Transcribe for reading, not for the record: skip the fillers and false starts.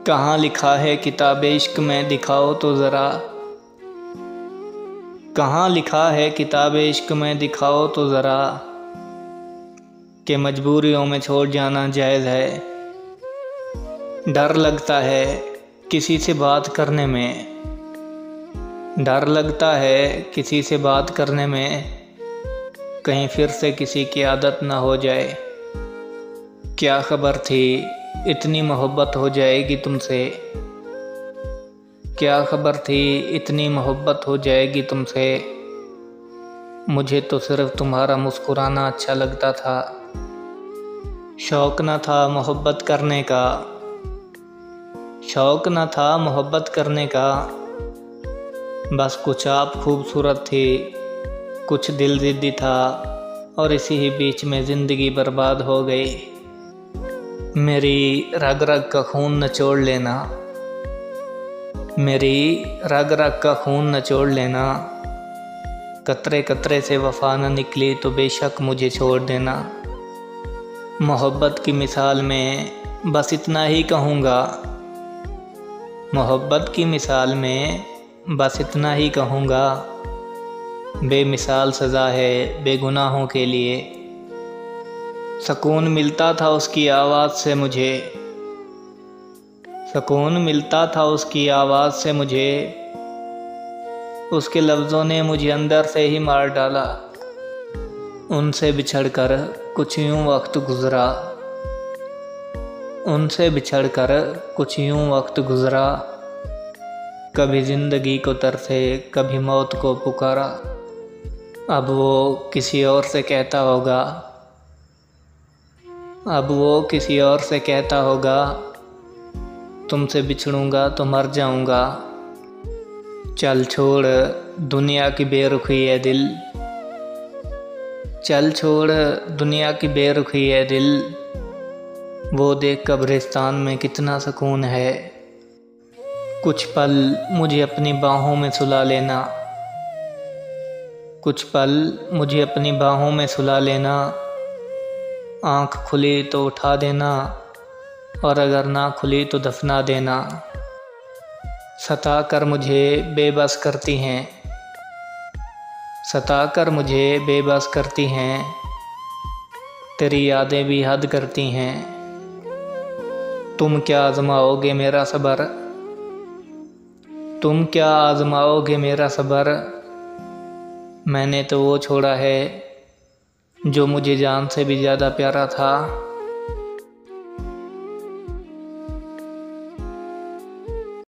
कहाँ लिखा है किताबे इश्क में दिखाओ तो ज़रा। कहाँ लिखा है किताबे इश्क में दिखाओ तो ज़रा, कि मजबूरियों में छोड़ जाना जायज़ है। डर लगता है किसी से बात करने में, डर लगता है किसी से बात करने में, कहीं फिर से किसी की आदत ना हो जाए। क्या खबर थी इतनी मोहब्बत हो जाएगी तुमसे, क्या खबर थी इतनी मोहब्बत हो जाएगी तुमसे। मुझे तो सिर्फ तुम्हारा मुस्कुराना अच्छा लगता था, शौक़ न था मोहब्बत करने का, शौक़ न था मोहब्बत करने का। बस कुछ आप खूबसूरत थी, कुछ दिल ज़िद्दी था, और इसी ही बीच में ज़िंदगी बर्बाद हो गई। मेरी रग रग का खून निचोड़ लेना, मेरी रग रग का खून निचोड़ लेना। कतरे कतरे से वफ़ा न निकली तो बेशक मुझे छोड़ देना। मोहब्बत की मिसाल में बस इतना ही कहूँगा, मोहब्बत की मिसाल में बस इतना ही कहूँगा। बेमिसाल सज़ा है बेगुनाहों के लिए, सुकून मिलता था उसकी आवाज़ से मुझे, सुकून मिलता था उसकी आवाज़ से मुझे। उसके लफ्ज़ों ने मुझे अंदर से ही मार डाला। उनसे बिछड़कर कुछ यूँ वक्त गुज़रा, उनसे बिछड़कर कुछ यूँ वक्त गुज़रा। कभी ज़िंदगी को तरसे कभी मौत को पुकारा। अब वो किसी और से कहता होगा, अब वो किसी और से कहता होगा, तुमसे बिछड़ूंगा तो मर जाऊंगा। चल छोड़ दुनिया की बेरुखी है दिल, चल छोड़ दुनिया की बेरुखी है दिल। वो देख कब्रिस्तान में कितना सुकून है। कुछ पल मुझे अपनी बाहों में सुला लेना, कुछ पल मुझे अपनी बाहों में सुला लेना। आँख खुली तो उठा देना, और अगर ना खुली तो दफना देना। सता कर मुझे बेबस करती हैं, सता कर मुझे बेबस करती हैं। तेरी यादें भी हद करती हैं। तुम क्या आजमाओगे मेरा सब्र, तुम क्या आजमाओगे मेरा सब्र। मैंने तो वो छोड़ा है जो मुझे जान से भी ज़्यादा प्यारा था।